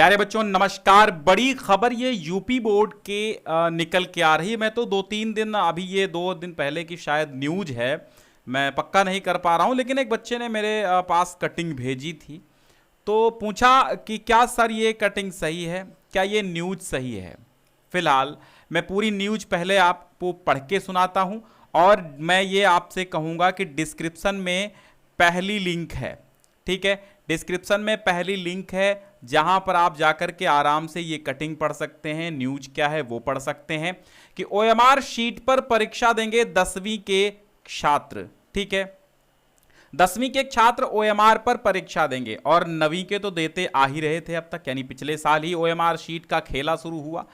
प्यारे बच्चों नमस्कार। बड़ी खबर ये यूपी बोर्ड के निकल के आ रही है। मैं तो 2-3 दिन अभी ये 2 दिन पहले की शायद न्यूज है, मैं पक्का नहीं कर पा रहा हूँ, लेकिन एक बच्चे ने मेरे पास कटिंग भेजी थी तो पूछा कि क्या सर ये कटिंग सही है, क्या ये न्यूज सही है। फिलहाल मैं पूरी न्यूज पहले आपको पढ़ के सुनाता हूँ और मैं ये आपसे कहूँगा कि डिस्क्रिप्शन में पहली लिंक है, ठीक है। डिस्क्रिप्शन में पहली लिंक है जहां पर आप जाकर के आराम से ये कटिंग पढ़ सकते हैं, न्यूज क्या है वो पढ़ सकते हैं कि ओएमआर शीट पर परीक्षा देंगे 10वीं के छात्र, ठीक है। 10वीं के छात्र ओएमआर पर परीक्षा देंगे और 9वीं के तो देते आ ही रहे थे अब तक, यानी पिछले साल ही ओएमआर शीट का खेला शुरू हुआ।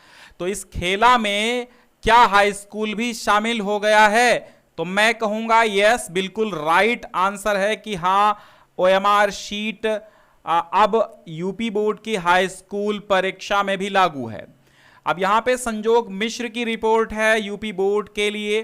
तो इस खेला में क्या हाई स्कूल भी शामिल हो गया है? तो मैं कहूंगा यस, बिल्कुल राइट आंसर है कि हां, ओएमआर शीट अब यूपी बोर्ड की हाई स्कूल परीक्षा में भी लागू है। अब यहां पे संजोग मिश्र की रिपोर्ट है यूपी बोर्ड के लिए।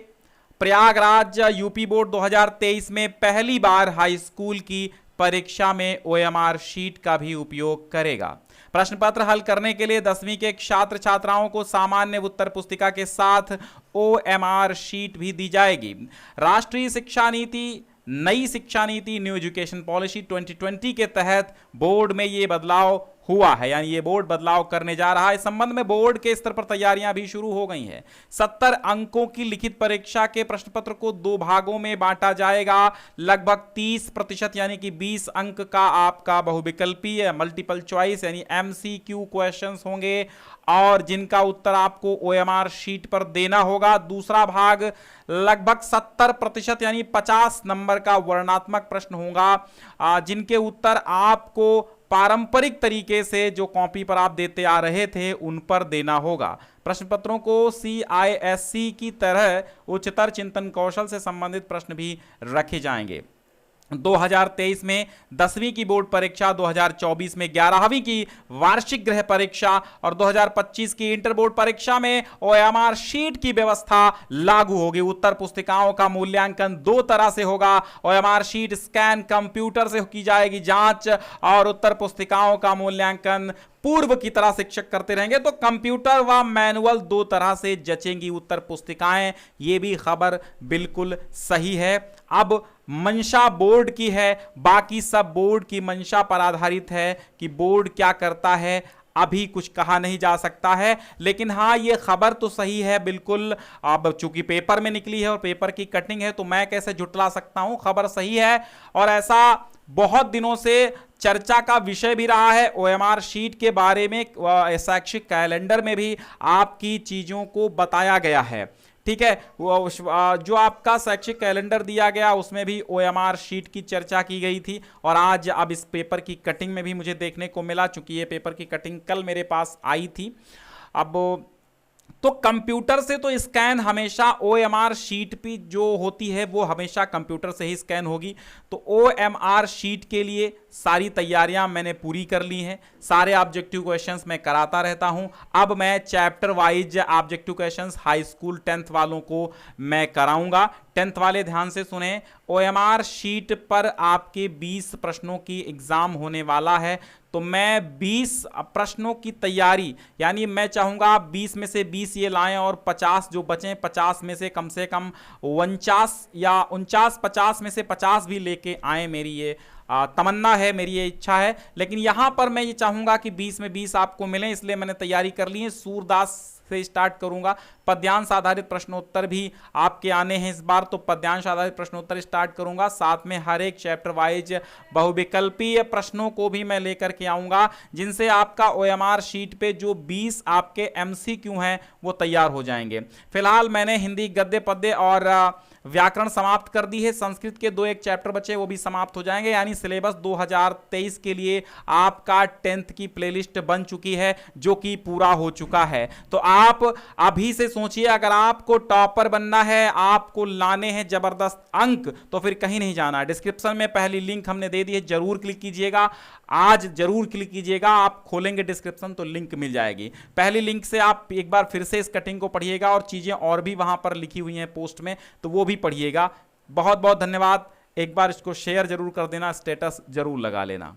प्रयागराज यूपी बोर्ड 2023 में पहली बार हाई स्कूल की परीक्षा में ओएमआर शीट का भी उपयोग करेगा। प्रश्न पत्र हल करने के लिए 10वीं के छात्र छात्राओं को सामान्य उत्तर पुस्तिका के साथ ओएमआर शीट भी दी जाएगी। राष्ट्रीय शिक्षा नीति, नई शिक्षा नीति, न्यू एजुकेशन पॉलिसी 2020 के तहत बोर्ड में ये बदलाव हुआ है, यानी ये बोर्ड बदलाव करने जा रहा है। इस संबंध में बोर्ड के स्तर पर तैयारियां भी शुरू हो गई हैं। 70 अंकों की लिखित परीक्षा के प्रश्न पत्र को 2 भागों में बांटा जाएगा। लगभग 30% यानी कि 20 अंक का आपका बहुविकल्पीय मल्टीपल चॉइस यानी MCQ क्वेश्चंस होंगे और जिनका उत्तर आपको ओएमआर शीट पर देना होगा। दूसरा भाग लगभग 70% यानी 50 नंबर का वर्णनात्मक प्रश्न होगा, जिनके उत्तर आपको पारंपरिक तरीके से जो कॉपी पर आप देते आ रहे थे उन पर देना होगा। प्रश्न पत्रों को CISC की तरह उच्चतर चिंतन कौशल से संबंधित प्रश्न भी रखे जाएंगे। 2023 में 10वीं की बोर्ड परीक्षा, 2024 में 11वीं की वार्षिक गृह परीक्षा और 2025 की इंटर बोर्ड परीक्षा में ओएमआर शीट की व्यवस्था लागू होगी। उत्तर पुस्तिकाओं का मूल्यांकन 2 तरह से होगा। ओएमआर शीट स्कैन कंप्यूटर से की जाएगी जांच और उत्तर पुस्तिकाओं का मूल्यांकन पूर्व की तरह शिक्षक करते रहेंगे। तो कंप्यूटर व मैनुअल 2 तरह से जचेंगी उत्तर पुस्तिकाएं। ये भी खबर बिल्कुल सही है। अब मंशा बोर्ड की है, बाकी सब बोर्ड की मंशा पर आधारित है कि बोर्ड क्या करता है, अभी कुछ कहा नहीं जा सकता है। लेकिन हाँ, ये खबर तो सही है बिल्कुल। अब चूंकि पेपर में निकली है और पेपर की कटिंग है तो मैं कैसे झुटला सकता हूं, खबर सही है। और ऐसा बहुत दिनों से चर्चा का विषय भी रहा है ओएमआर शीट के बारे में। शैक्षिक कैलेंडर में भी आपकी चीजों को बताया गया है, ठीक है। जो आपका शैक्षिक कैलेंडर दिया गया उसमें भी ओएमआर शीट की चर्चा की गई थी और आज अब इस पेपर की कटिंग में भी मुझे देखने को मिला, चूंकि ये पेपर की कटिंग कल मेरे पास आई थी। अब तो कंप्यूटर से तो स्कैन हमेशा ओएमआर शीट पे जो होती है वो हमेशा कंप्यूटर से ही स्कैन होगी। तो ओएमआर शीट के लिए सारी तैयारियां मैंने पूरी कर ली हैं। सारे ऑब्जेक्टिव क्वेश्चंस मैं कराता रहता हूं। अब मैं chapter wise objective questions high school 10th वालों को मैं कराऊंगा। 10th वाले ध्यान से सुने, ओएमआर शीट पर आपके 20 प्रश्नों की एग्जाम होने वाला है। तो मैं 20 प्रश्नों की तैयारी, यानी मैं चाहूंगा आप 20 में से 20 ये लाएं और 50 जो बचें 50 में से कम 49 या 49-50 में से 50 भी लेके आए। मेरी ये तमन्ना है, मेरी ये इच्छा है। लेकिन यहां पर मैं ये चाहूंगा कि 20 में 20 आपको मिले, इसलिए मैंने तैयारी कर ली है। सूरदास से स्टार्ट करूंगा। पद्यांश आधारित प्रश्नोत्तर भी आपके आने हैं इस बार, तो पद्यांश आधारित प्रश्नोत्तर स्टार्ट करूंगा। साथ में हर एक चैप्टर वाइज बहुविकल्पीय प्रश्नों को भी मैं लेकर के आऊंगा, जिनसे आपका ओएमआर शीट पे जो 20 आपके MCQ हैं वो तैयार हो जाएंगे। फिलहाल मैंने हिंदी गद्य पद्य और व्याकरण समाप्त कर दी है। संस्कृत के 2-1 चैप्टर बचे, वो भी समाप्त हो जाएंगे। यानी सिलेबस 2023 के लिए आपका 10th की प्लेलिस्ट बन चुकी है, जो कि पूरा हो चुका है। तो आप अभी से सोचिए, अगर आपको टॉपर बनना है, आपको लाने हैं जबरदस्त अंक, तो फिर कहीं नहीं जाना। डिस्क्रिप्शन में पहली लिंक हमने दे दी है, जरूर क्लिक कीजिएगा। आज जरूर क्लिक कीजिएगा। आप खोलेंगे डिस्क्रिप्शन तो लिंक मिल जाएगी। पहली लिंक से आप एक बार फिर से इस कटिंग को पढ़िएगा और चीजें और भी वहां पर लिखी हुई हैं पोस्ट में, तो वो भी पढ़िएगा। बहुत बहुत धन्यवाद। एक बार इसको शेयर जरूर कर देना, स्टेटस जरूर लगा लेना।